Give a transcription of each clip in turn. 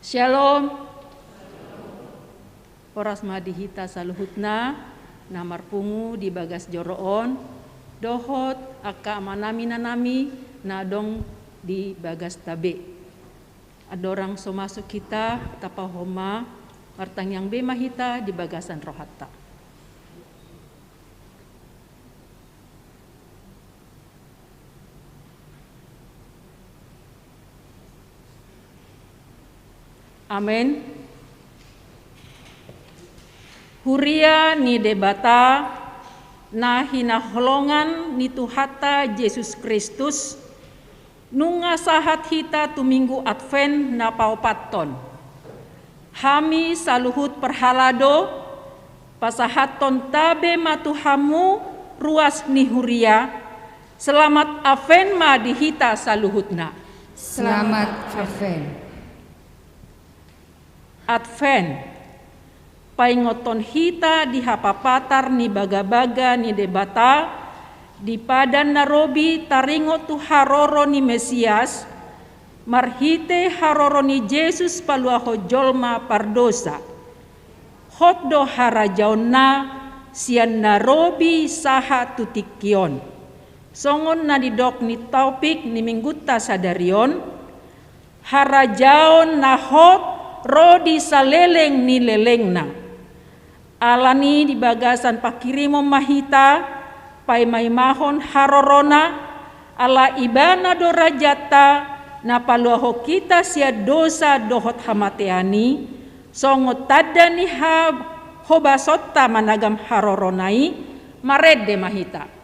Shalom. Oras madihita saluhutna namar pungu di bagas joroon dohot aka manami nanami nadong di bagas tabe. Adorang so masuk kita tapahoma martang yang bema hita di bagasan rohatta. Amen. Huria ni debata na hinaholongan ni Tuhata Yesus Kristus nunga sahat hita tuminggu Advent na paupaton. Hami saluhut perhalado pasahaton tabe matuhamu ruas ni huria. Selamat Advent ma dihita saluhutna. Selamat Advent. Advent, paingoton hita di hapapatar ni baga-baga ni debata, di padan narobi taringo tu haroro ni Mesias, marhite haroro ni Yesus paluaho jolma pardosa. Hotdo harajaonna sian narobi saha tutikion. Songon na didok ni taupik ni mingguta sadarion, harajaon na hot rodi saleleng ni lelengna. Alani di bagasan pakirimo mahita, pai maimahon harorona, ala ibana dorajata, na paluaho kita sia dosa dohot hamateani, songot tada ni hobasotta managam haroronai, marede mahita.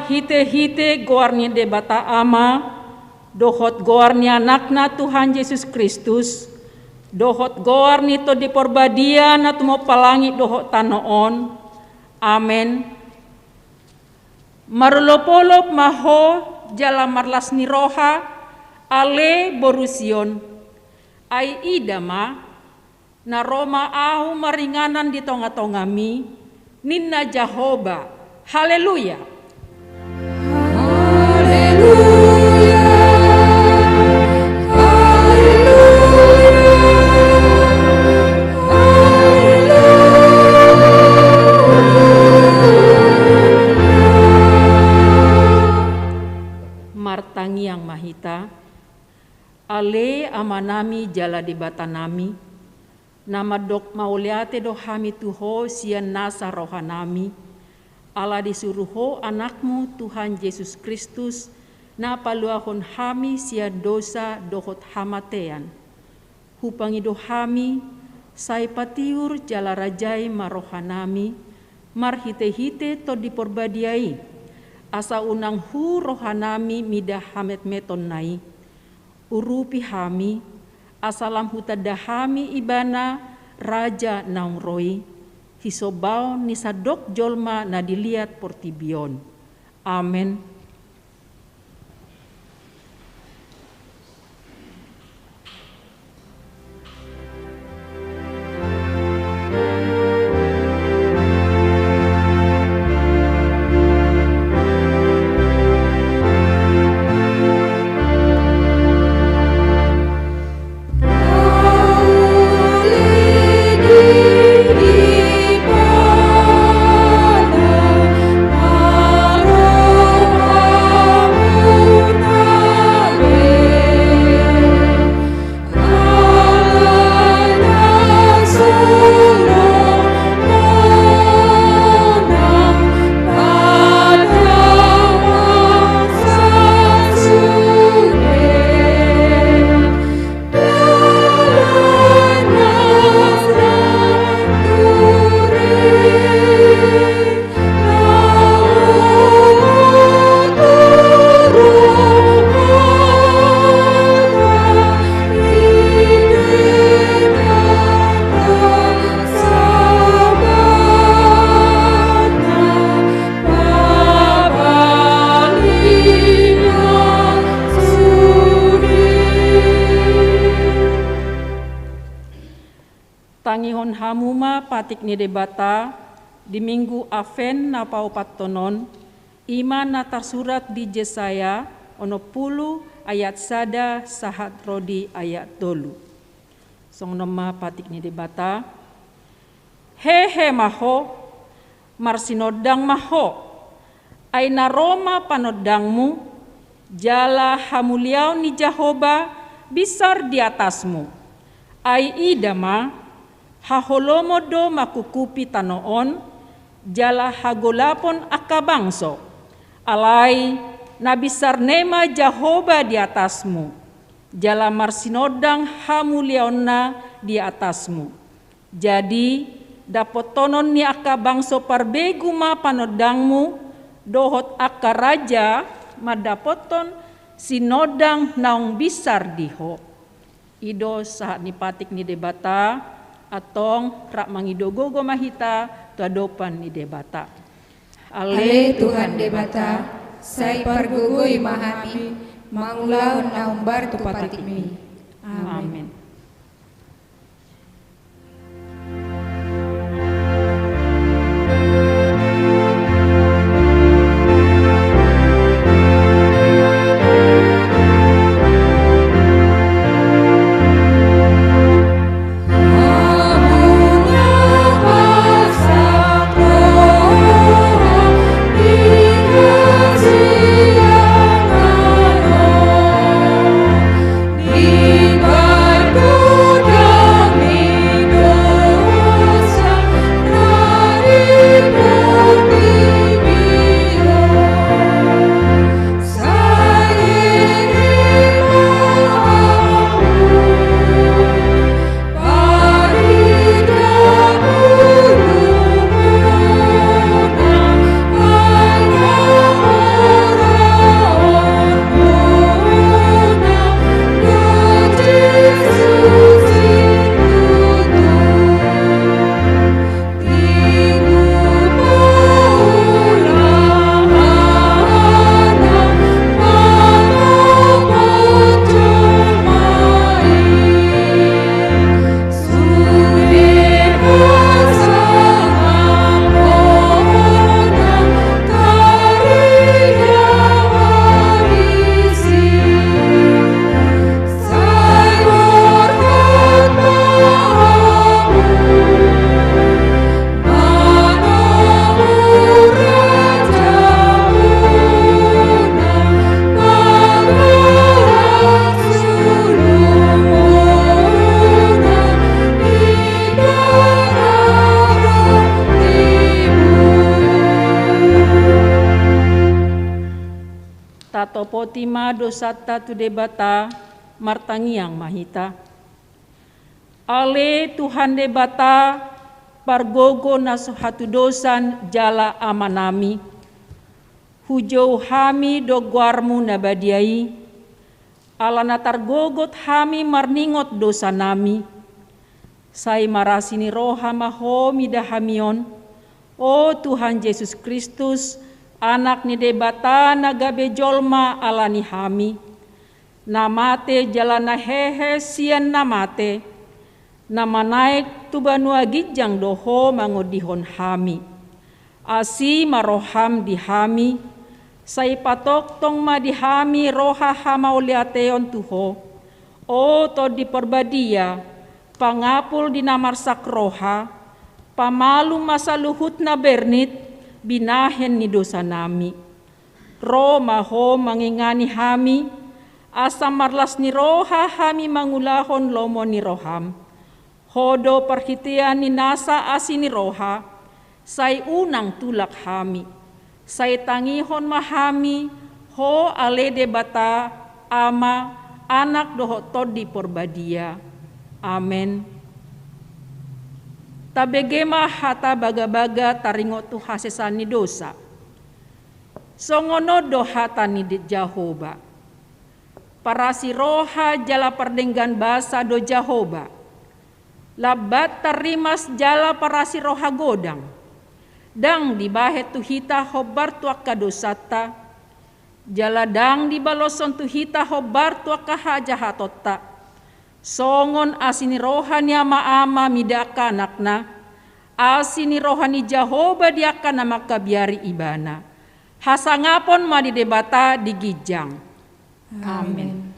Hite-hite goarni debata ama, dohot goarni anakna Tuhan Yesus Kristus, dohot goarni to di porbadia na tumo palangi dohot tanoon. Amen. Marulopolop maho jala marlas ni roha ale borusion ai idama na Roma ahu maringanan di tonga-tonga mi, ninna Jehovah. Haleluya. Martangi yang mahita, ale amanami jala debata nami, nama dok mauliate do hami tuho sian nasa rohanami, ala disuruho anakmu Tuhan Yesus Kristus, na paluahon hami sian dosa dohot hamatean. Hupangi do hami, sai patiur jala rajai marohanami, marhite-hite to diporbadiai, asa unang hu rohanami midah hamet meton nai, urupi hami, asalam hutadahami ibana raja naung roi, hisobau nisadok jolma na dilihat portibion. Amen. Tangihon hamuma patik ni debata di minggu Aven na paupat tonon, iman na tersurat di Yesaya ono 10 ayat sada sahat rodi ayat dolu. Song nama patik ni debata, hehe maho, marsinodang maho, ay na Roma panodangmu, jala hamuliau ni Jehovah besar di atasmu, ay idama, haholomo do makukupi tanoon, jala hagolapon akabangso, alay nabisar nema Jehovah di atasmu, jala marsinodang hamuliaonna di atasmu. Jadi dapotonon ni akabangso parbegu ma panodangmu, dohot aka raja madapoton sinodang naung bisar diho. Ido saat ni patik ni debata, atong rak mangidogogo mahita tuadopan ni debata. Ale Tuhan debata, sai pargugui mahami, mangulau naumbar tu patik mi. Amin. Di otima dosata tu debata martangiang mahita. Ale Tuhan debata pargogo naso hatu dosan jala amanami. Hujau hami dogwarmu nabadiai. Alana targogot hami marningot dosa nami. Sai marasini roha maho midahamion. O Tuhan Yesus Kristus, anak ni debata nagabe jolma alani hami. Namate jalana hehe sian namate. Nama naik tubanua gijang doho mangodihon hami. Asi maroham dihami. Sai patok tong ma dihami roha hama uliateon tuho. O to di perbadia, pangapul di namarsak roha, pamalu masa luhut na bernit, binahen ni dosa nami. Ro maho mangingani hami, asa marlas ni roha hami mangulahon lomo ni roham. Hodo perhitian ni nasa asi ni roha, say unang tulak hami. Say tangihon mahami, ho ale debata ama anak doho todi porbadia. Amen. Tabegema hata baga-baga taringo tu hasesani dosa. Songono do hata ni Jahoba. Parasi roha jala perdenggan basa do Jahoba. Labat tarimas jala parasi roha godang. Dang dibahet tuhita hobar tuaka dosata. Jala dang dibaloson tuhita hobar tuaka hajahatota. Songon asini rohani ama midaka anakna. Asini rohani Jahoba diaka nama kabiari ibana. Hasangapon madi debata digijang. Amin.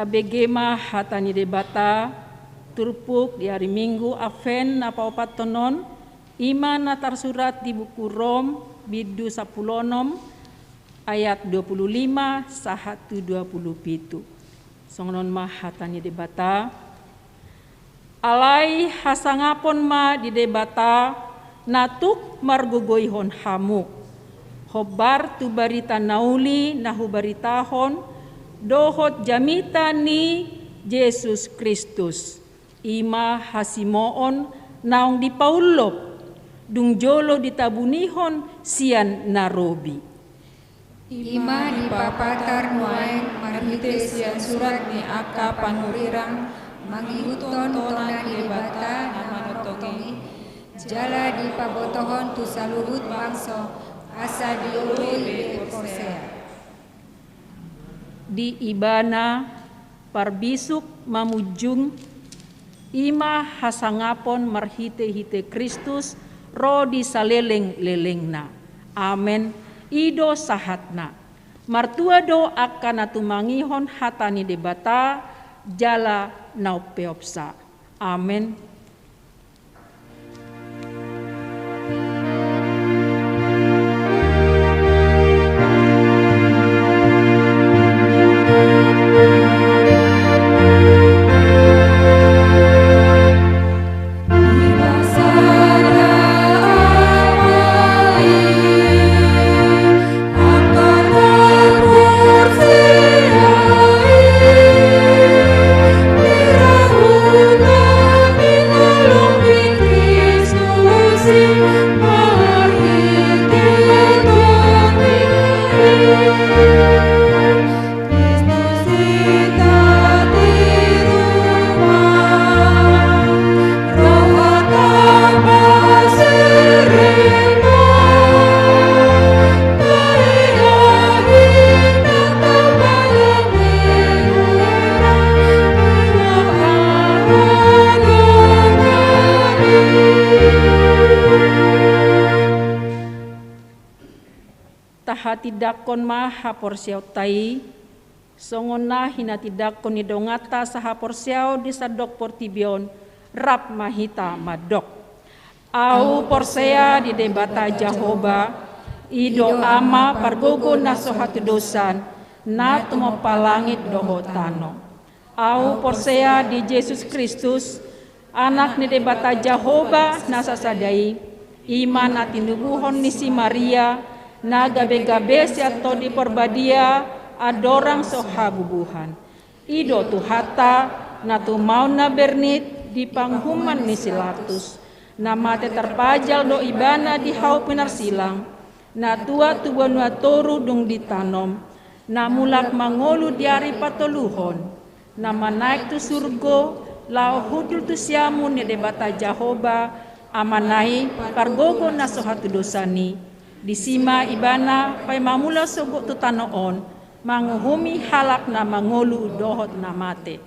Begema hatani debata turpuk di hari Minggu Advent napa opat tonon iman natar surat di buku Rom bidu 10 ayat 25 sahatu 27. Songonon mah hatani debata alai hasangapon ma di debata natuk margogoihon hamu hobar tu barita nauli nahu baritahon dohot jamita ni Yesus Kristus. Ima hasimoon naong di Paulop. Dung jolo ditabunihon sian narobi. Ima di papatar nuain marhite sian surat ni aka panurirang mangihuton tonan debata namanotongi. Jala di pabotohon tu saluhut bangso asa diului bekorsea. Di ibana parbisuk mamujung Ima hasangapon marhite-hite Kristus ro di saleleng-lelengna. Amen. Ido sahatna. Martua do akan atumangihon hatani debata jala naupeopsa. Amen. Tidakon maha porsiaw tai songon na hina tidakon ni dongata saha porsiaw di sadok portibion rap mahita madok au porsea di debata Jahoba ido ama pargogo na sohatu dosan na tumapalangit doho tano au porsea di Yesus Kristus anak ni debata Jahoba na sasadai iman na tinubuhon ni si Maria na gabe-gabe siato di porbadia adorang sohabubuhan. Ido tuhata na tumau na bernit di panghuman ni silatus. Na mate terpajal do ibana di hau pinarsilang. Na tua tubuan na toru dung ditanom. Na mulak mangolu diari patoluhon. Na manaik tu surgo lau hudul tu siamu ni debata Jahoba amanai pargogo na sohatu dosani. Disima ibana pai mamula sogo tutanoon manguhumi halak na mangolu dohot na mate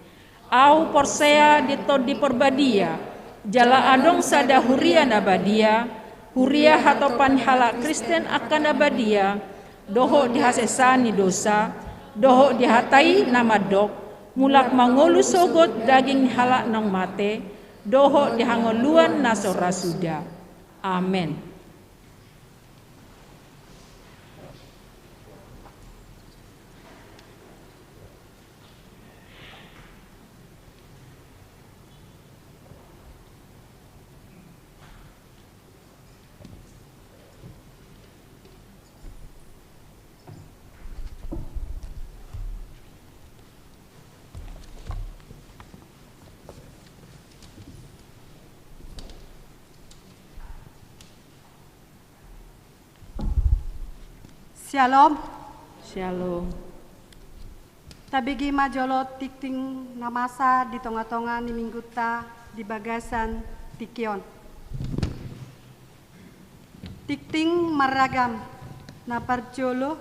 au porsea di porbadia jala adong sada huria na badia huria hatopan halak Kristen akan na badia doho dihasesani dosa doho dihatai nama dok mulak mangolu sogot daging halak nang mate doho dihangoluan na sorasuda. Amen. Shalom. Shalom. Tabigi majolo tikting namasa di tonga-tonga ni mingguta di bagasan tikion. Tikting maragam na parjolo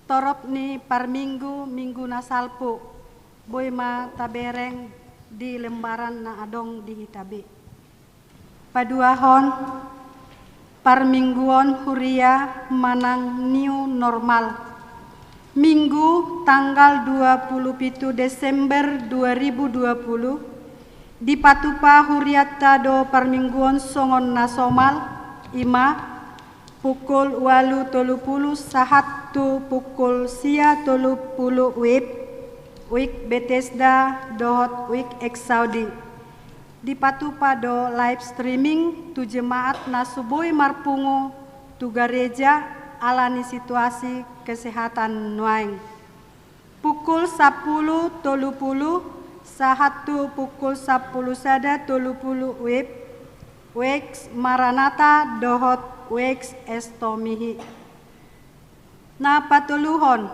torop ni parminggu minggu na salpo boy ma tabereng di lembaran na adong di hitabe. Paduahon parmingguon huria manang new normal. Minggu tanggal 27 Desember 2020 di Patupa huriata do parmingguon songon nasomal ima pukul 8:30 sahattu pukul sia 30 wik Bethesda dohot wik Exaudi. Di Patupa do live streaming tu jemaat nasubui marpungu tu gereja alani situasi kesehatan nuaing. Pukul 10:30 sahattu pukul 10 sada 30 Wex Maranatha dohot Wex Estomihi. Na patuluhon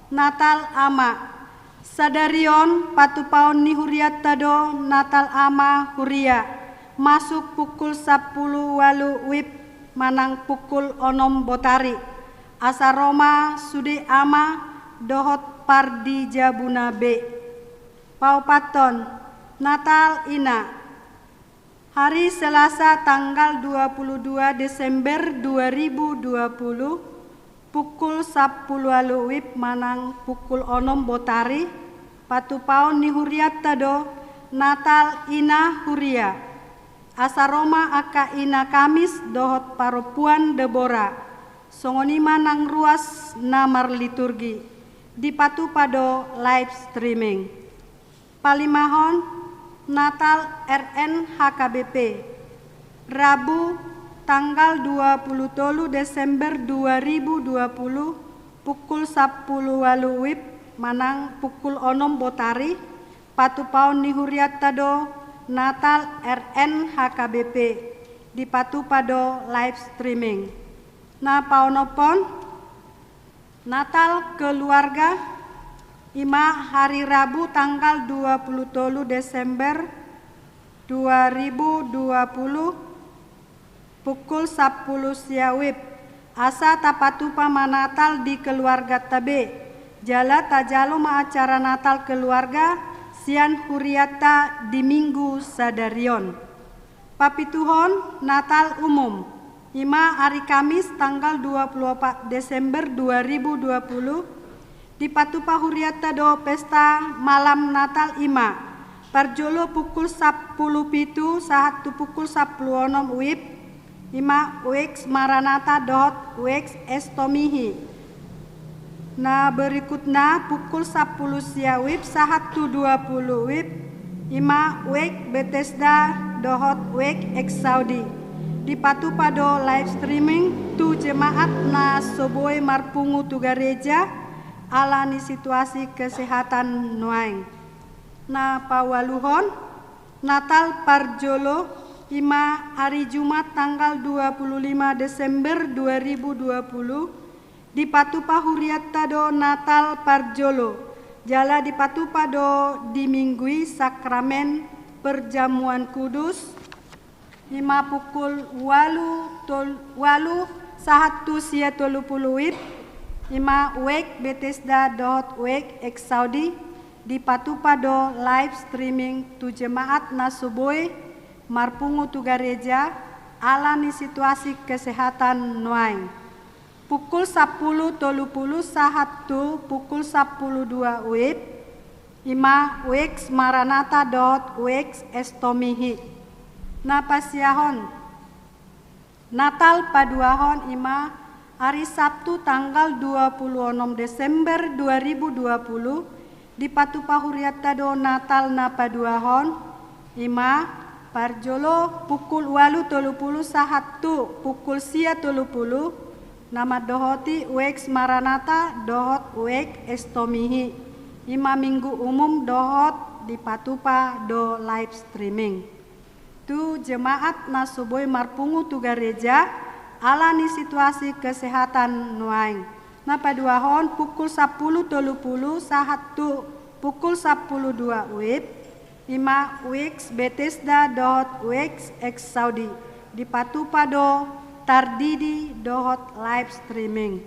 Natal ama sadarion patupaon ni huriat tado Natal ama huria masuk pukul 10 manang pukul 6 botari asaroma sude ama dohot pardi jabuna B paupaton Natal Ina. Hari Selasa tanggal 22 Desember 2020 pukul 10 wib manang pukul 6 botari patupaon ni huriatta do Natal Ina Huria. Asaroma aka ina Kamis dohot paropuan Debora. Songonima nang ruas namar liturgi. Dipatu pado live streaming. Palimahon Natal RN HKBP. Rabu tanggal 23 Desember 2020 pukul 10 wib manang pukul 6 botari patupaon ni huriatta do Natal RN HKBP dipatu pado live streaming. Na paonopon Natal keluarga ima hari Rabu tanggal 23 Desember 2020 pukul 10 siawib asa tapatu pamanatal di keluarga tabe jala tajalo ma acara Natal keluarga sian huriata di minggu sadarion. Papituhon Natal umum ima hari Kamis tanggal 24 Desember 2020 di patupa huriata do pesta malam Natal ima parjolo pukul 10 pitu sahatu pukul 10 wib ima UX Maranatha dot UX Estomihi. Na berikutnya pukul 10 siawib sahatu 20 wib ima UX Bethesda dot UX Exaudi di patupa do live streaming tu jemaat na soboy marpungu tu gereja alani situasi kesehatan nuaing. Na pawaluhon Natal Parjolo ima hari Jumat tanggal 25 Desember 2020 di patupa huriatta do Natal Parjolo jala di patupa do diminggui sakramen perjamuan kudus ima pukul 8 sahatu sia 30 wib ima UX Bethesda dot UX Exaudi di patupa do live streaming tu jemaat nasuboy marpungu tu gereja alani situasi kesehatan nuaing. Pukul 10.30 sahatu pukul 10.02 wib ima UX Maranatha dot UX Estomihi. Napasiahon Natal paduahon ima hari Sabtu tanggal 26 Desember 2020 di patupa huriatta do Natal na paduahon ima parjolo pukul 8.30 sahatu pukul sia 30 nama dohoti UX Maranatha dohot UX Estomihi ima minggu umum dohot di patupa do live streaming. Tu jemaat nasuboy marpungu tu gereja alani situasi kesehatan nuaing. Na paduahon pukul 10.30 sahatu pukul 10.02 wib ima UX Bethesda dot UX Exaudi di patupa do tardidi dohot live streaming.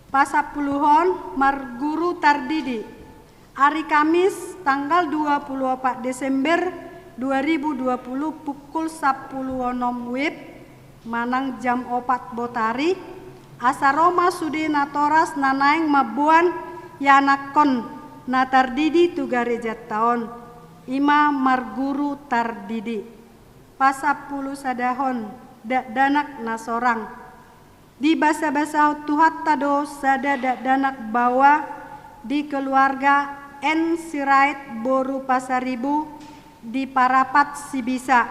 Pasapuluhon marguru tardidi hari Kamis tanggal 24 Desember 2020 pukul 10.06 wib manang jam 4 botari asaroma sude natoras nanaing mabuan yanakon na tardidi tu gereja taon ima marguru tardidi. Pasapuluh sadahon danak nasorang di basa-basa tuhat tado sada danak bawa di keluarga N Sirait Boru Pasaribu di Parapat Sibisa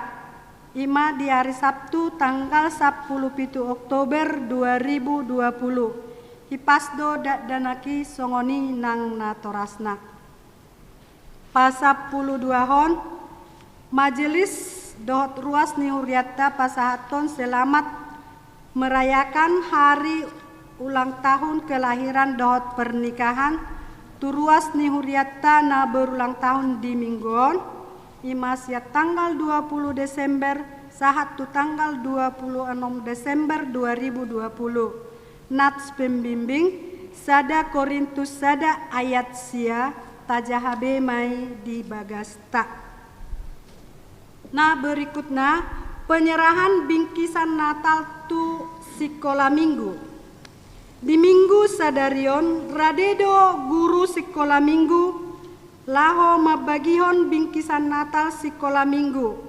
ima di hari Sabtu tanggal 10 Oktober 2020 hipasdo danaki songoni nang natorasna. Pasapuluh duahon majelis dohot ruas ni huriatta pasahaton selamat merayakan hari ulang tahun kelahiran dohot pernikahan tu ruas ni huriatta na berulang tahun di mingguon ima siat tanggal 20 Desember sahatu tanggal 26 Desember 2020 nats pembimbing sada Korintus sada ayat sia tajahabe mai di bagasta. Nah berikutnya penyerahan bingkisan Natal tu sekolah minggu. Di minggu sadarion radedo guru sekolah minggu laho mabagihon bingkisan Natal sekolah minggu.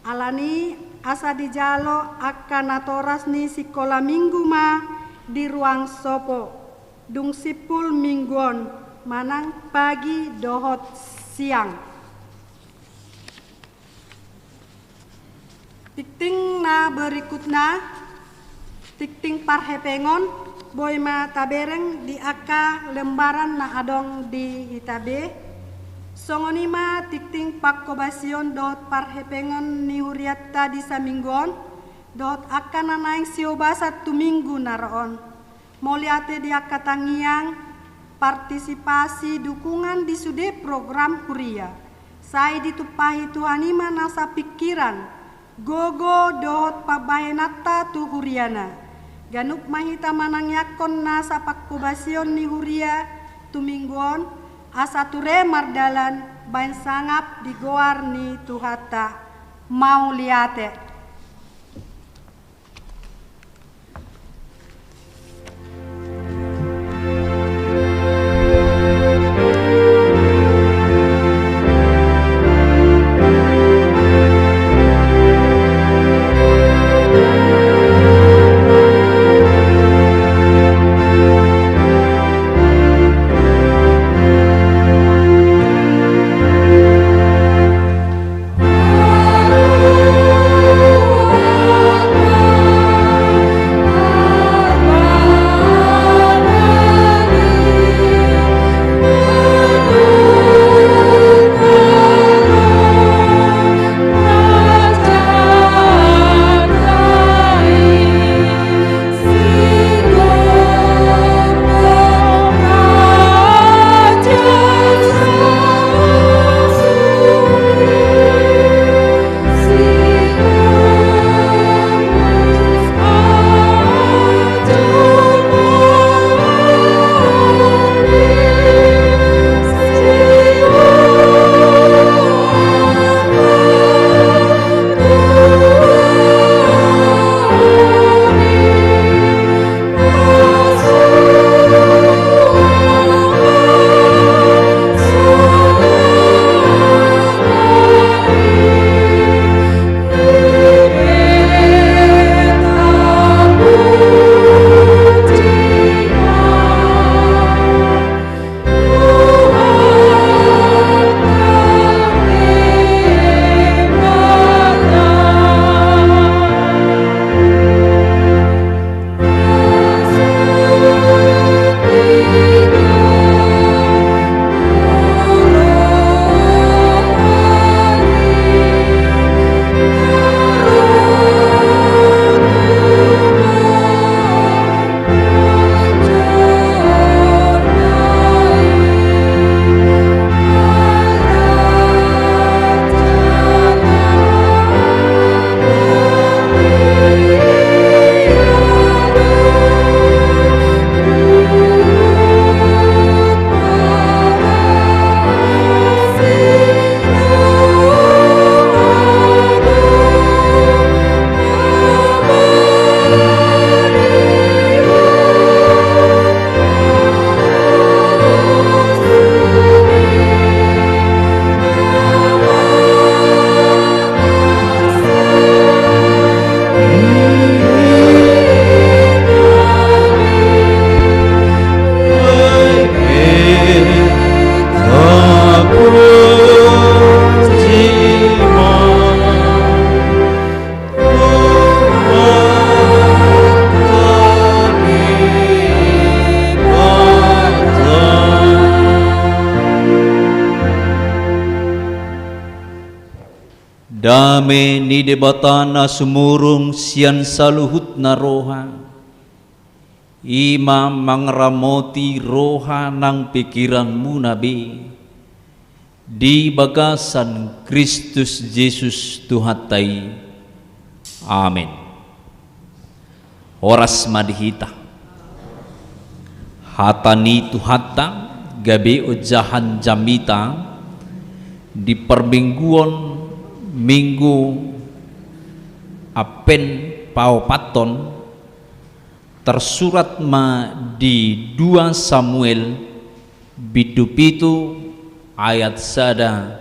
Alani asa dijalo akan natoras ni sekolah minggu ma di ruang sopo. Dung sipul mingguon manang pagi dohot siang. Tikting na berikutnya, tikting parhepengon, boy ma tabereng di aka lembaran na adong di itabe. Songonima tikting pakkobasion dot parhepengon ni huriatta di saminggon, dot aka nanaing siobasa tu minggu naroon. Moliate di aka tangiang, partisipasi dukungan di sude program huria. Saya ditupahi Tuhanima nasa pikiran, gogo dohot pabahenata tu huriana. Ganup mahita manang yakon nasa pakkubasion ni huria tu mingguon asa ture mardalan bain sangap digoar ni tuhata mau liate. Dame ni debatana sumurung sian saluhut na roha. Ima mangramoti roha nang pikiranmu nabi. Di bagasan Kristus Yesus Tuhatai. Amin. Horas madihita. Hatani tuhata gabi ujahan jamita di permingguan minggu apen paopaton tersurat ma di 2 Samuel bidu-pitu ayat sada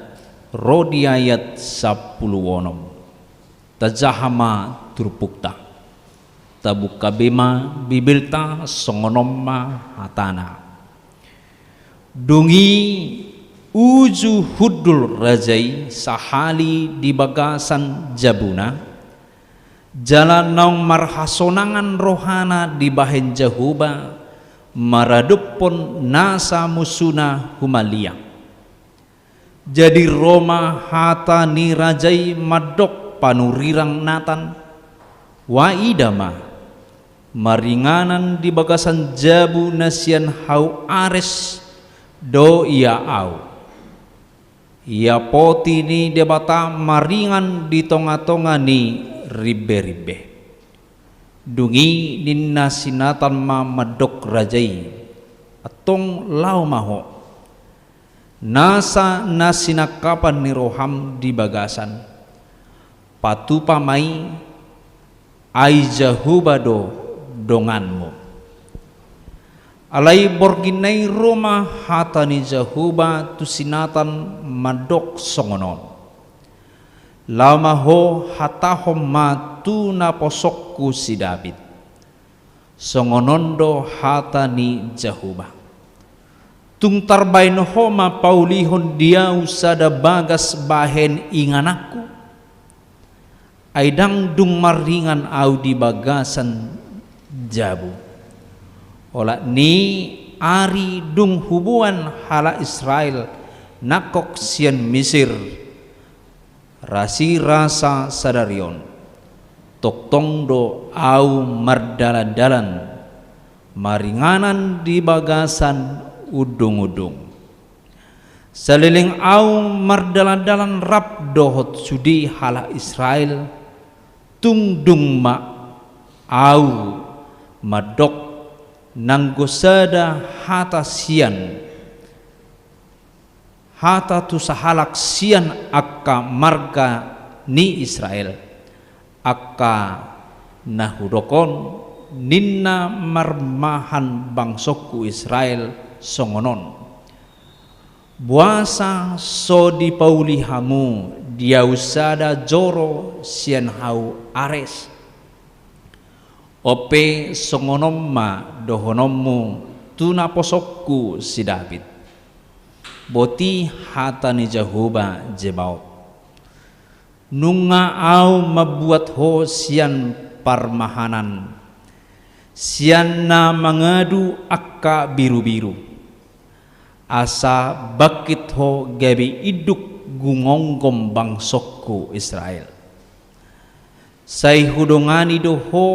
rodi ayat 10 wonom tajahama turpukta tabuka bema bibilta songonomma hatana dungi uju hudul rajai sahali di bagasan jabuna jalan naung marhasonangan rohana di bahen jahuba maradupon nasa musuna humalia jadi Roma hata ni rajai madok panurirang natan wa idama maringanan di bagasan jabu nasian hau ares do ia au ia poti ni debata maringan di tonga-tonga ni ribe-ribe dungi ninna sinatan ma madok rajai atong lau maho nasa nasinakapan ni roham di bagasan patupa mai ai jahubado donganmu alai borginai Roma hatani jahuba tusinatan madok songonon lama ho hatahom matu na posokku si David songonondo hatani jahuba tungtar bain homa paulihon dia usada bagas bahen inganaku aidang dung maringan au di bagasan jabu ola ni ari dung hubuan hala Israel nakok sian Mesir rasi rasa sadarion toktong do au mardalan-dalan maringanan di bagasan udung-udung saliling au mardalan-dalan rap dohot sudi hala Israel tungdung ma au madok nanggosada hata sian hata tu sahalak sian akka marga ni Israel akka nahudokon ninna marmahan bangsoku Israel songonon buasa so di paulihamu dia usada joro sian hau ares ope songonomma dohonommu tuna posokku si David boti hatani jahuba jebaut nunga au mabuat ho sian parmahanan sian na mangadu akka biru-biru asa bakit ho gabi iduk gungonggom bangsokku Israel say hudongani do ho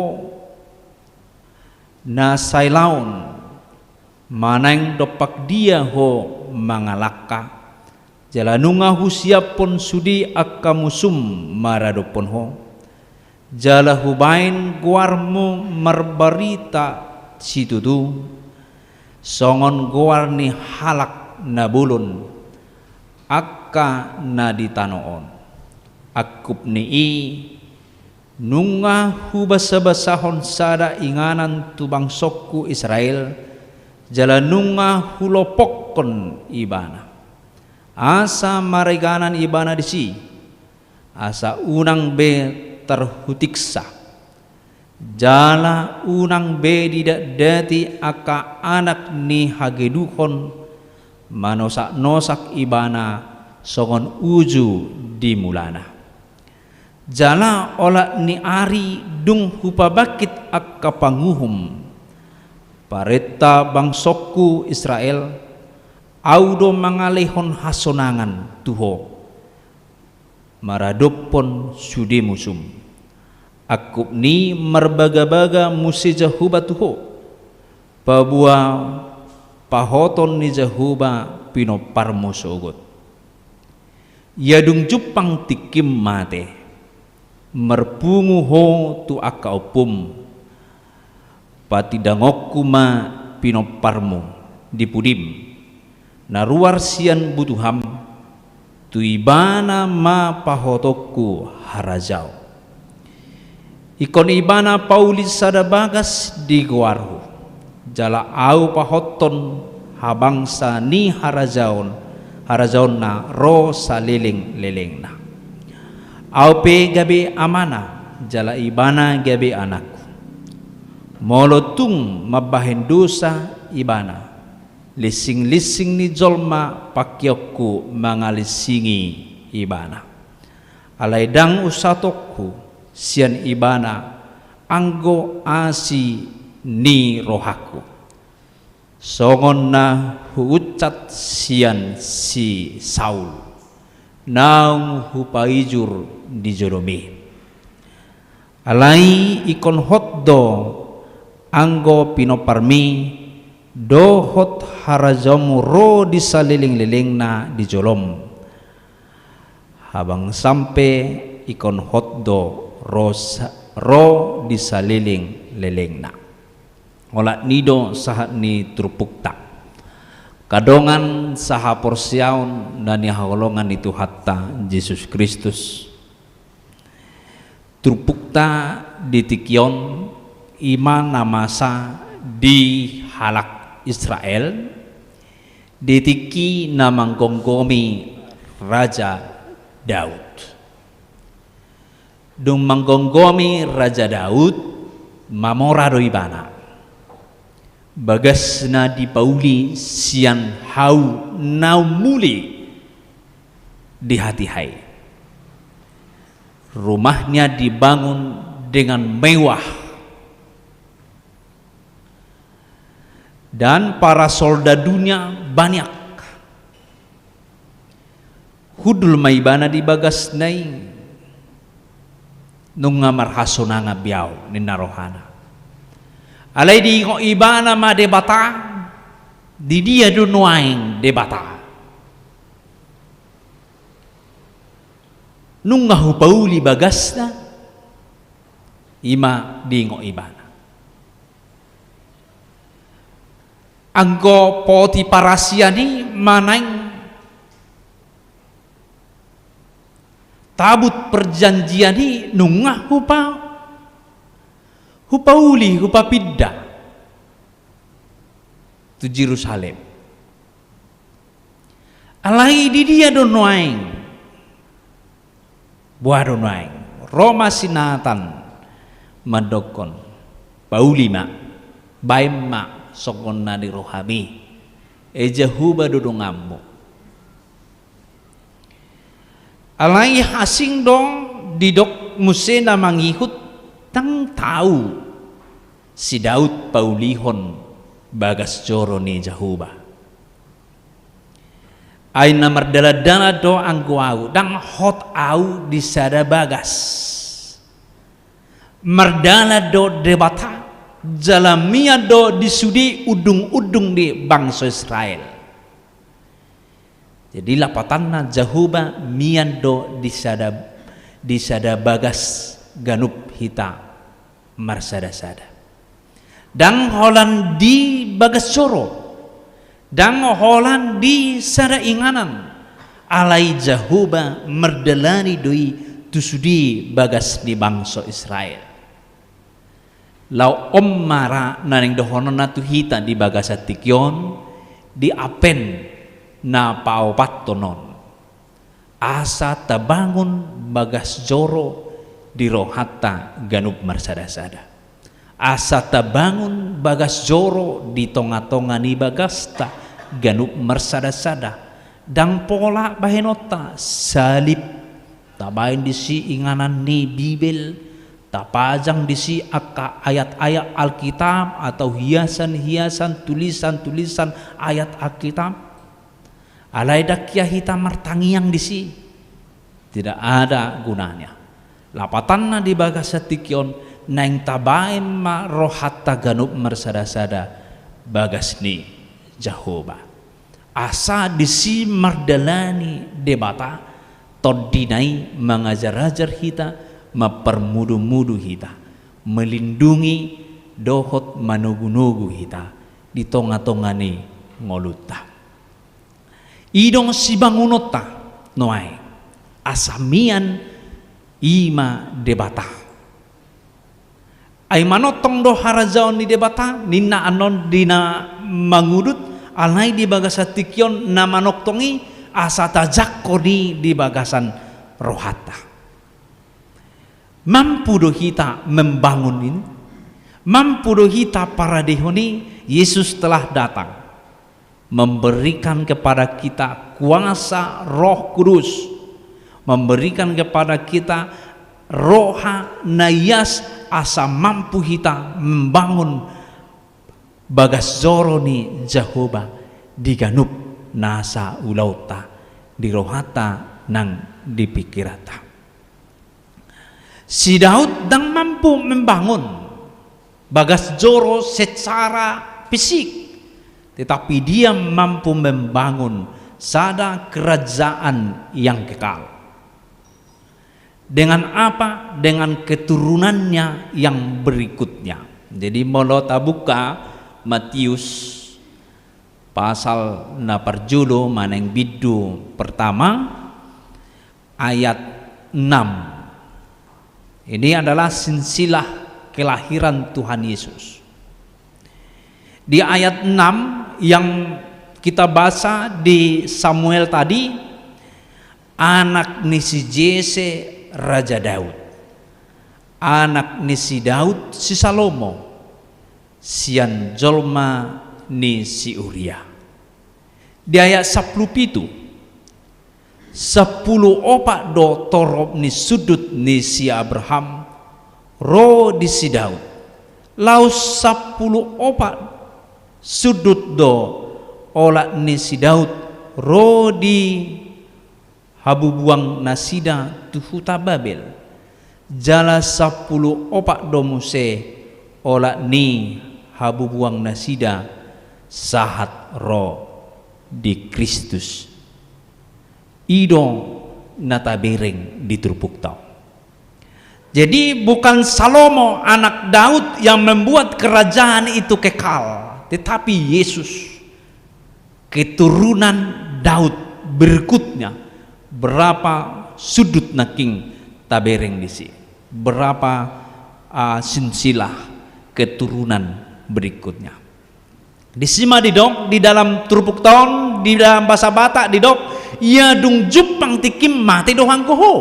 na sailaon manang dopak dia ho mangalaka jalanunga husiapon sudi akka musum maradopon ho jala hubain guarmo marbarita situdu songon guar ni halak nabulun akka na ditanoon akup nii nunga hubasa-basahon sada inganan tubang sokku Israel jalanunga hulopokon ibana asa mariganan ibana disi asa unang be terhutiksa jala unang be didak dati aka anak ni hageduhon manosak-nosak ibana songon uju dimulana jala ola ni ari dung hupabakit akka panguhum pareta bangsokku Israel audo mangalehon hasonangan tuho maradopon sudi musum akup ni marbaga-baga musi jahuba tuho pabua pahoton ni jahuba pino parmo sogot yadung jupang tikim mate merpungu ho tu akka opum patidangokku ma pinoparmu dipudim naruar sian butuham tu ibana ma pahotokku harajau. Ikon ibana paulis sada bagas di guarhu. Jala au pahoton habangsa ni harajaon na ro saliling lelengna. Au pe gabe amana jala ibana gabe anakku. Molotung mabahin dosa ibana. Lising-lising ni jolma pakyokku mangalisingi ibana. Alaidang usatokku sian ibana anggo asi ni rohaku. Songon na huucat sian si Saul naung hupaijur di joromi. Alai ikon hotdo anggo pinoparmi dohot harajamu ro di saliling-liling na di jolom. Habang sampai ikon hotdo ro di saliling-liling na. Ola nido sahat ni trupukta. Kadongan saha porsiaun dan haholongan itu hatta Yesus Kristus. Trupukta di tikion iman namasa di halak Israel ditiki namang gonggomi Raja Daud. Dung manggonggomi Raja Daud mamora do ibana. Bagas na dipauli sian hau nau muli di hati hai. Rumahnya dibangun dengan mewah. Dan para soldadunya banyak. Hudul maibana di bagas nai nunga marhasonanga biau ninarohana. Alai di ngo ibana ma debata di dia dunuaing debata. Nunga hupauli bagasna ima di ngo ibana. Anggo poti parasiani manaing tabut perjanjiani nungah hupauli hupa pidda tu Jerusalem. Alai di dia donoaing buah donoaing Roma sinatan madokon paulima baima sokon nadi rohami ejahuba dodongammu. Alai asing dong didok musena mangihut tang tahu si Daud paulihon bagas joro ni jahuba. Aina mardala-dala do anggo au dang hot au di sada bagas. Mardala do debata jalamia do disudi udung-udung di bangsa Israel. Jadi lapatanna jahuba mian do di sada bagas ganup hita marsada-sada. Dan holan di bagas coro. Dan holan di sada inganan. Alai jahuba merdelani doi tusudi bagas di bangsa Israel. Lau mara naning dohonon na tuhita di bagasat tikyon di apen na paopat tonon asa tabangun bagas joro di rohata ganup marsada-sada. Asa tabangun bagas joro di tonga-tonga ni bagasta ganup marsada-sada. Dang pola bahenota salib tabain di si inganan ni Bibel. Tapajang di si ayat-ayat Alkitab atau hiasan-hiasan tulisan-tulisan ayat Alkitab. Alai dakia hitam martangiang di si tidak ada gunanya. Lapatanna di bagasatikyon nang tabain ma rohatta ganup marsada-sada bagas ni Jahoba. Asa di si mardalani debata todinai mengajar-ajar kita mapermudu-mudu hita, melindungi dohot manugu-nugu hita di tonga-tongani ngoluta. Idong si bangunota noai asamian ima debata ay manotong do harajaon di debata nina anon dina mangudut alai di bagasan tikyon na manoktongi asata jakoni di bagasan rohata. Mampu do kita membangunin, mampu do kita para dehoni. Yesus telah datang memberikan kepada kita kuasa Roh Kudus, memberikan kepada kita roha nayas asa mampu kita membangun bagas zoroni Jehovah di ganup nasa ulauta di rohata nang dipikirata. Si Daud dang mampu membangun bagas zoro secara fisik, tetapi dia mampu membangun sada kerajaan yang kekal. Dengan apa? Dengan keturunannya yang berikutnya. Jadi mau ta buka Matius pasal na parjulo maneng bidu pertama ayat 6. Ini adalah silsilah kelahiran Tuhan Yesus. Di ayat 6 yang kita baca di Samuel tadi, anak ni si Jese Raja Daud, anak ni si Daud si Salomo, sian jolma ni si Uria. Di ayat 10 pitu 10 opak do torop ni sudut ni si Abraham ro di si Daud, lau 10 opak sudut do olak ni si Daud ro di habubuang nasida tuhuta Babel, jala 10 opak do Muse olak ni habubuang nasida sahat ro di Kristus ido nata bereng di Trupuk Tau. Jadi bukan Salomo anak Daud yang membuat kerajaan itu kekal, tetapi Yesus keturunan Daud berikutnya. Berapa sudut naking tabereng di sini, berapa silsilah keturunan berikutnya. Di sima di dok di dalam Trupuk Taun di dalam bahasa Batak di dok ia dung jupang tikim mati dohang koho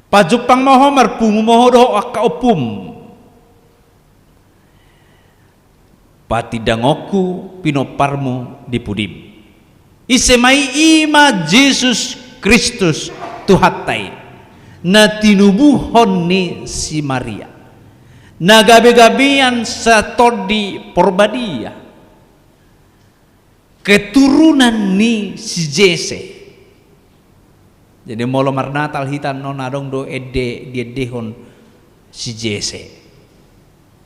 pa jupang moho marpungu moho doho akka opum pati dangoku pinoparmu di pudim isemai ima Yesus Kristus tuhatai na tinubuhon ni si Maria na gabi-gabian sa todi porbadia keturunan ni si Jese. Jadi molo marnatal hitan non adong do ede dia dehon si Jese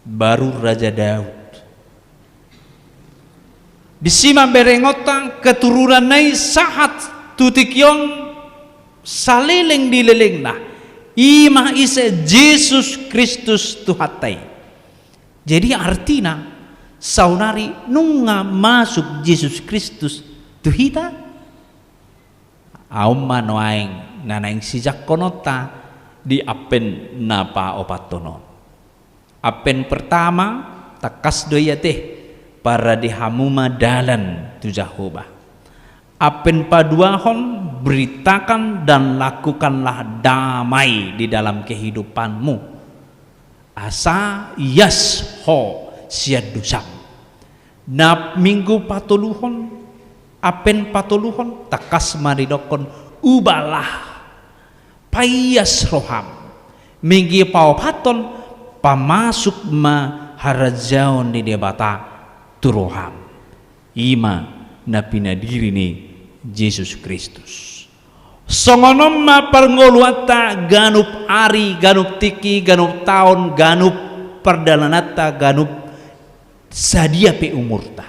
baru Raja Daud. Bisima berengotang keturunan nai sahat tutikyon saleleng dileleng nah ima ise Yesus Kristus tuhatai. Jadi artinya saunari nunga masuk Yesus Kristus tuhita auma noaing nanaing sijak konota di apen napa opatono. Apen pertama takas doya teh para dihamuma dalan tu Jehovah. Apen paduahon beritakan dan lakukanlah damai di dalam kehidupanmu. Asa yas ho siad dusam. Na minggu patuluhon apen patuluhon takas maridokon ubalah payas roham. Minggi pawapaton pamasuk ma harajaon di debata turoham. Ima na pinadiri ni Yesus Kristus. Songonom ma parngoluata ganup ari, ganup tiki, ganup tahun, ganup perdalanata, ganup sadia pe umurta.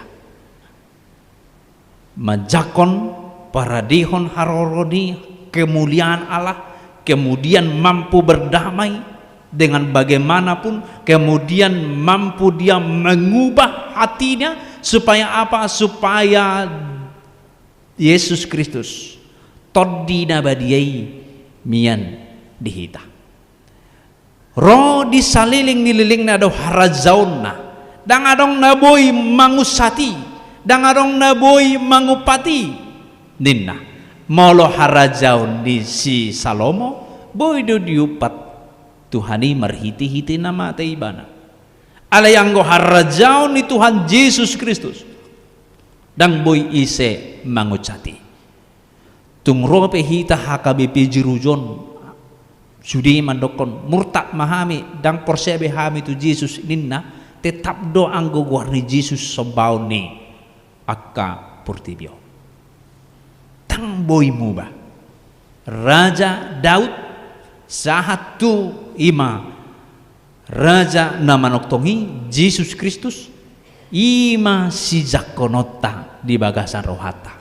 Majakon paradihon haroroni kemuliaan Allah, kemudian mampu berdamai dengan bagaimanapun, kemudian mampu dia mengubah hatinya supaya apa? Supaya Yesus Kristus toddi nabadiai mian dihita. Ro disaliling nililing na do harazaon na, dang adong naboy mangusati, dang adong naboy mangupati, din na. Molo harazaon di si Salomo, boy do diupat Tuhani marhiti-hiti na matay bana. Alayanggo harazaon ni Tuhan Yesus Kristus, dang boy ise mangucati. Tungro pehita hakabipi jirujon, sudi mandokon murtak mahami dang porsebe hami tu Jesus ninna tetap do anggo guarni Jesus sombau ni akka purtibio. Tang boy muba Raja Daud sahat tu ima Raja namanoktongi Jesus Kristus ima si jakonota di bagasan rohata.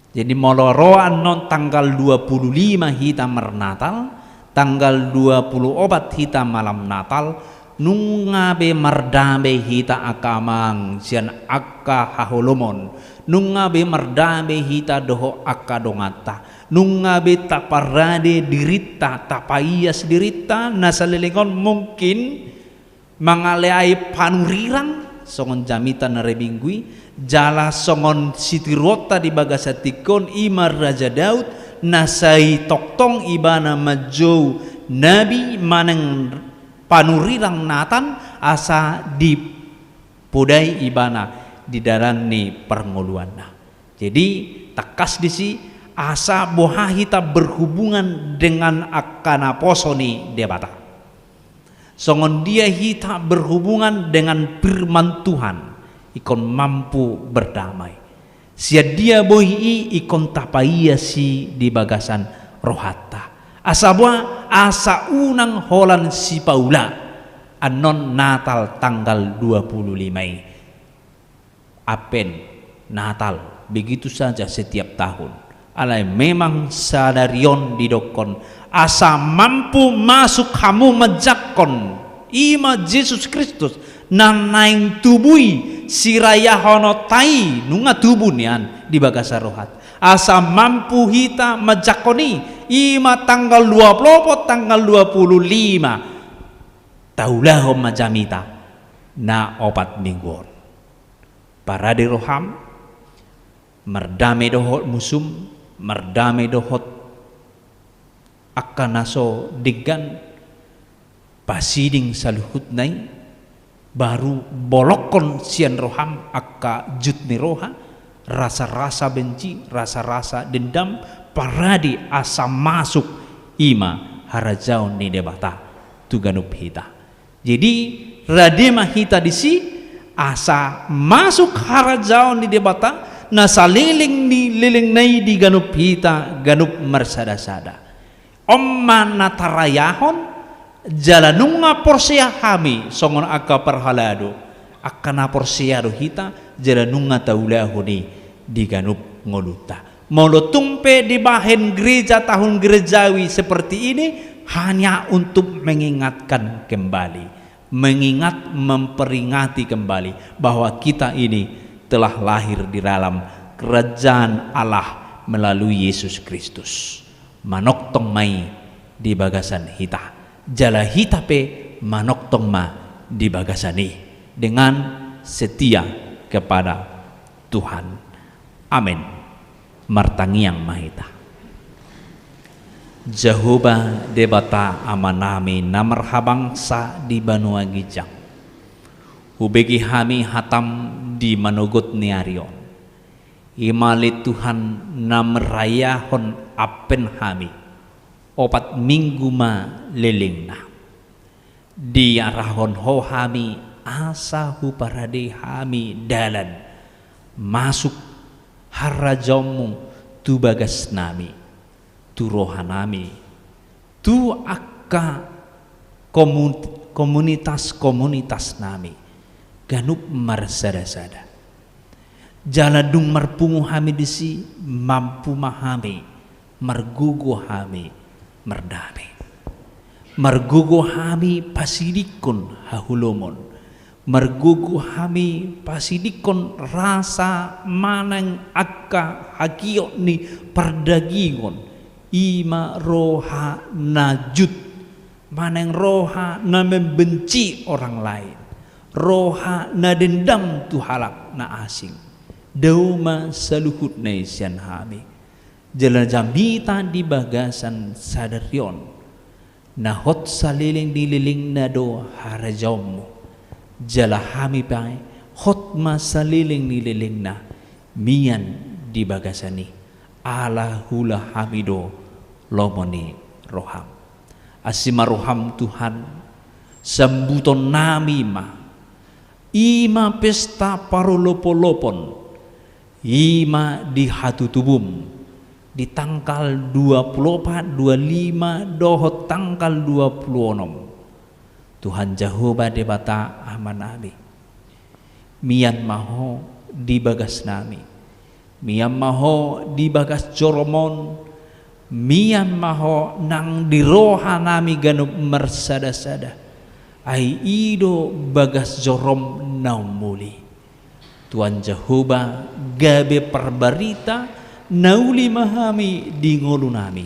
Jadi moloroan non tanggal 25 hita mernatal, tanggal 24 hita malam Natal, nungabe mardambe hita akamang sian akka hahulomon, nungabe mardambe hita doho akka dongata, nungabe taparade dirita tapaias dirita nasalilingon mungkin mangaleai panurirang songon jamitan narebingui jala songon sitirota di bagasatikon imar Raja Daud nasai toktong ibana majou nabi maneng panurirang natan asa di podai ibana di darani perngoluanna. Jadi takas disi asa boha hita berhubungan dengan akana posoni debata. Songon dia hita berhubungan dengan firman Tuhan, ikon mampu berdamai. Sia dia bohi ikon tapaiya si di bagasan rohata. Asabwa asa unang holan si Paula anon Natal tanggal 25. Apen Natal begitu saja setiap tahun. Alai memang sadarion didokon asa mampu masuk kamu mejakon ima Yesus Kristus nanaing tubui siraya hono tai nunga tubunian di bagasa rohat asa mampu hita mejakoni ima tanggal 20 tanggal 25 taulah majamita na opat mingguon parade roham merdame dohot musum merdame dohot akanaso digan pasiding saluhut nai baru bolokon sian roham akka jutni roha rasa-rasa benci rasa-rasa dendam paradi asa masuk ima harajaun ni debata tuganup hita. Jadi radema hita disi asa masuk harajaun ni debata nasaliling ni liling nai di ganup hita ganup mersada-sada omma natarayahon jalanunga porsia hami songon akka perhalado akana porsiado hita jalanunga taulahu ni di ganup ngoluta molo tumpe di bahen gereja tahun gerejawi seperti ini hanya untuk mengingatkan kembali mengingat memperingati kembali bahwa kita ini telah lahir di dalam kerajaan Allah melalui Yesus Kristus. Manok tong mai di bagasan hita. Jala hita pe manok tong ma di bagasani dengan setia kepada Tuhan. Amin. Martangiang mahita. Jehovah debata amanami namarhabang sa di Banua Gijang. Hubegi hami hatam di manogot ni arion. Imali Tuhan namrayahon apen hami. Opat minggu ma leling na. Di arahon ho hami asa hu parade hami dalan. Masuk harajamu tu bagas nami. Tu rohanami. Tu akka komunitas nami. Ganup marsada-sada jaladung marpungu hami disi mampu mahami margugo hami merdame margugo hami pasidikon hahulomon mergugu hami pasidikon rasa manang akka hakio ni perdagingon ima roha najut, manang roha na membenci orang lain, roha na dendam tu halak na asing, dauma saluhut na isyan hami jalan jambita di bagasan sadarion na hot saliling dililing na do harajawmu jala hami pai hot masaliling nililing na mian di bagasani ala hula hamido lomoni roham asima roham Tuhan sambuton nami ma ima pesta parolopolopon ima di hatu tubum di tanggal 24, 25 dohot tanggal 26 Tuhan Jehovah debata aman abi mian maho di bagas nami mian maho di bagas joromon mian maho nang di roha nami ganup mersada-sada ai ido bagas jorom naumuli Tuhan Jehovah gabe perbarita nauli mahami di ngolu nami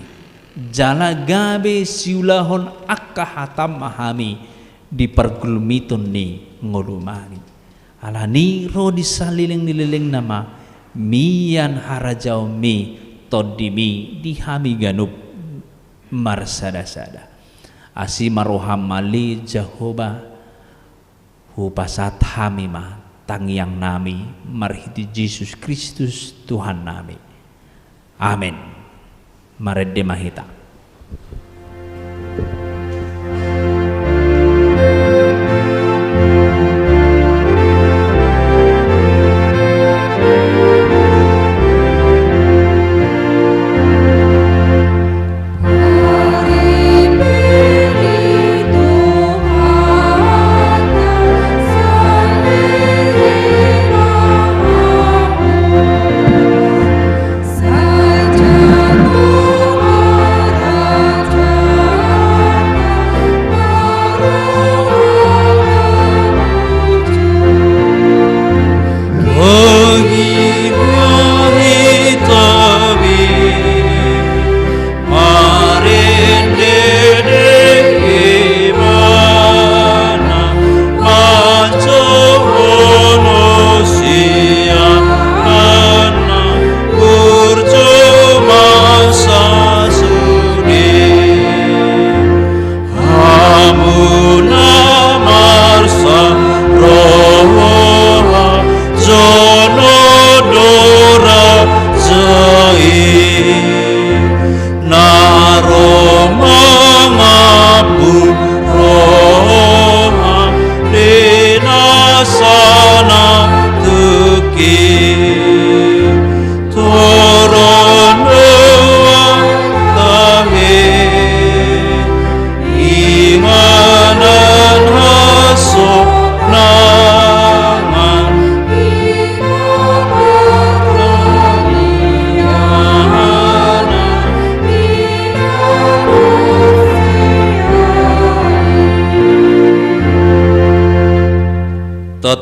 jala gabe siulahon akka hatam mahami di pergulumiton ni ngolu mami alani ro di saliling nililing nama mian harajau mi todimi di hami ganup marsada-sada asi maroham mali Jehovah hupasat hami ma tangyang nami marhiti Yesus Kristus Tuhan nami. Amin. Marede mahita.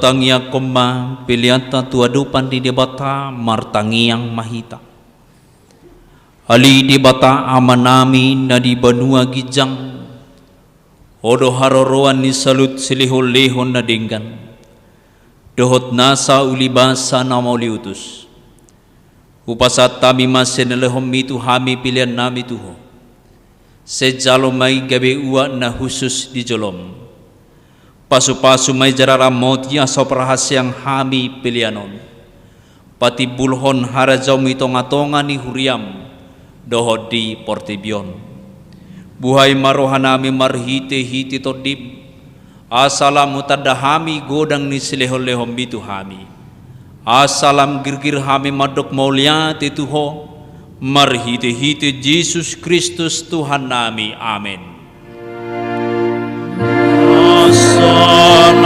Tangia koma pilianta tuadupan di debata martangiang mahita ali debata amanami na di banua gijang odo haroroan ni salut silihol lehon na dinggan dohot nasa ulibasa na mauliutus upasat tami masen lehom mitu hami pilihan nami tuho sejalo mai gabe uwa na khusus di jolom pasu-pasu may jarara motya sa prahasyang hami pilianon pati bulhon harajaw mitong-atonga ni huriam dohod di portibyon buhay marohanami marhite-hite todib asalam utadahami godang ni silehol-lehom bitu hami asalam girgir hami madok maulia tituho marhite-hite Jesus Kristus Tuhan nami amin. Salam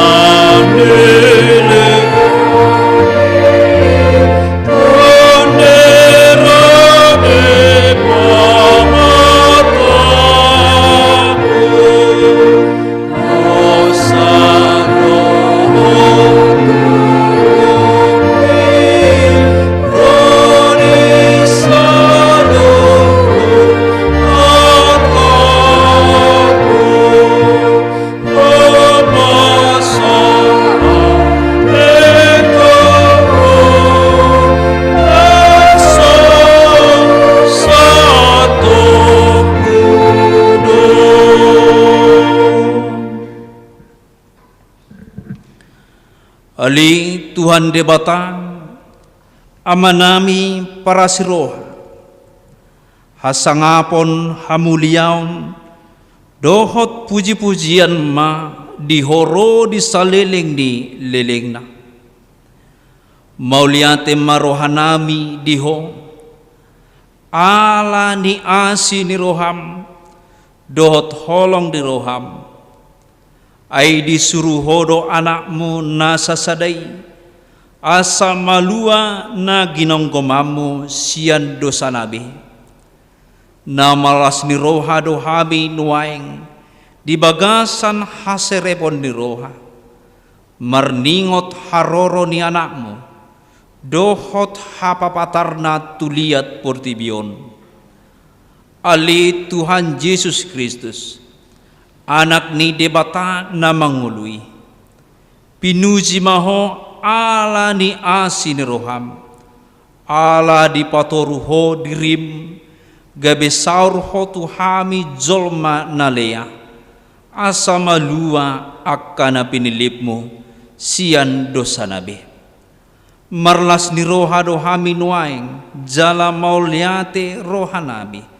Oh Tuhan debata amanami para siroha hasangapon hamuliaon dohot puji-pujian ma dihoro di saleleng di lelengna mauliate marohanami diho ala ni asi ni roham dohot holong di roham ai disuruh hodo anakmu nasa sadai asa malua na ginonggomamu sian dosa nabi na malas ni roha dohami nuaeng di bagasan haserepon ni roha marningot haroro ni anakmu dohot hapapatarna tuliat portibion ali Tuhan Yesus Kristus anak ni debata na mangului pinuji maho ala ni asin roham ala di patoruho dirim gabe saur ho tuhami jolma nalea asa malua akana pinilipmu sian dosa nabe marlas ni roha dohami nuaeng jala mauliate roha nabi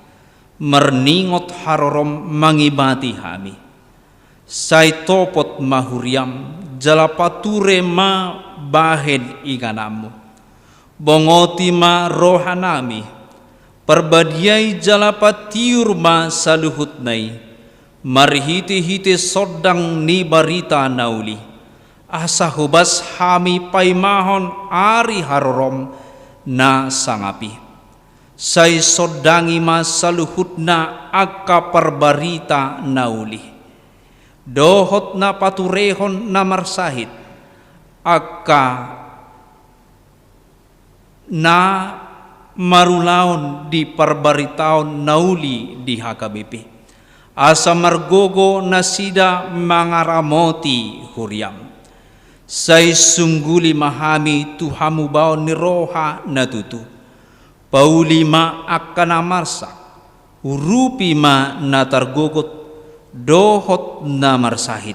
merningot harorom mangibati hami sai topot mahuriam jala pature ma bahed iganamu bongoti ma rohanami perbadiai jala patiur ma saluhut nai marhiti-hiti sodang ni barita nauli asa hubas hami paimahon ari harorom na sangapi sai sodangi masaluhutna akka perbarita nauli dohot na paturehon na marsahit akka na marulaon di perbaritaon nauli di HKBP asa margogo na sida mangaramoti huriam sai sungguli mahami tuhamu baon ni roha na tutu pauli ma akana marsa urupi ma natargogot dohot na marsahit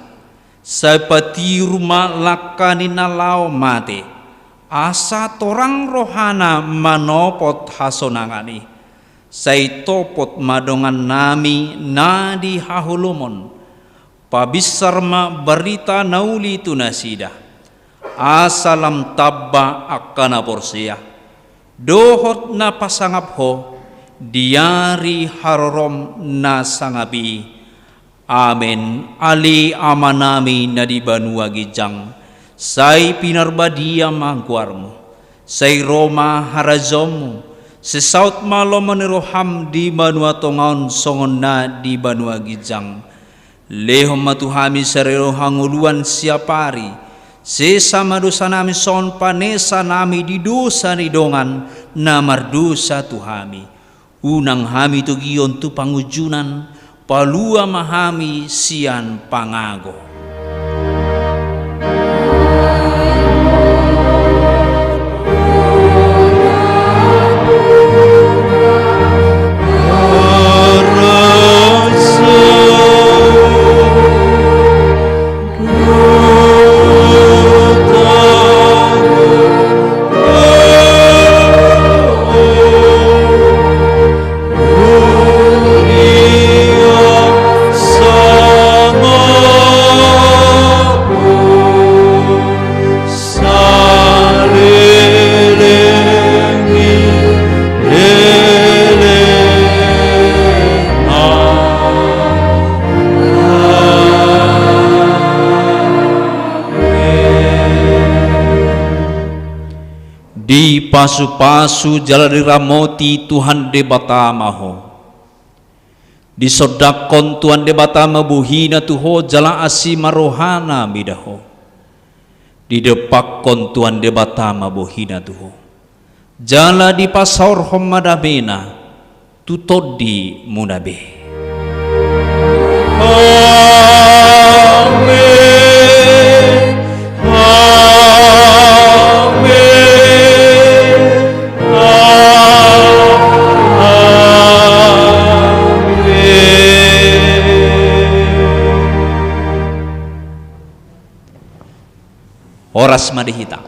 sa patiru ma lakani na lao mate asa torang rohana manopot hasonangani say topot madongan nami na di hahulumon pabisar ma barita nauli tunasida asalam tabba akana porsia dohot na pasangap ho diari harorom na sangabi amen ali amanami na di banua gijang say pinarbadia mangkuarmu say Roma harazomu sesaut malom roham di banua tongaon songon na di banua gijang lehom matuhami sarero hanguluan siapari sesama dosa nami son panesa nami di dosa ni dongan na mardosa tuhami unang hami tu gion tu pangujunan palua mahami sian pangago di pasu-pasu jalari ramoti Tuhan debata maho di sodakon Tuhan debata mabuhina tuho jala asima rohana midaho di depakon Tuhan debata mabuhina tuho jala di pasor homadabena tutodi munabe Oras madihita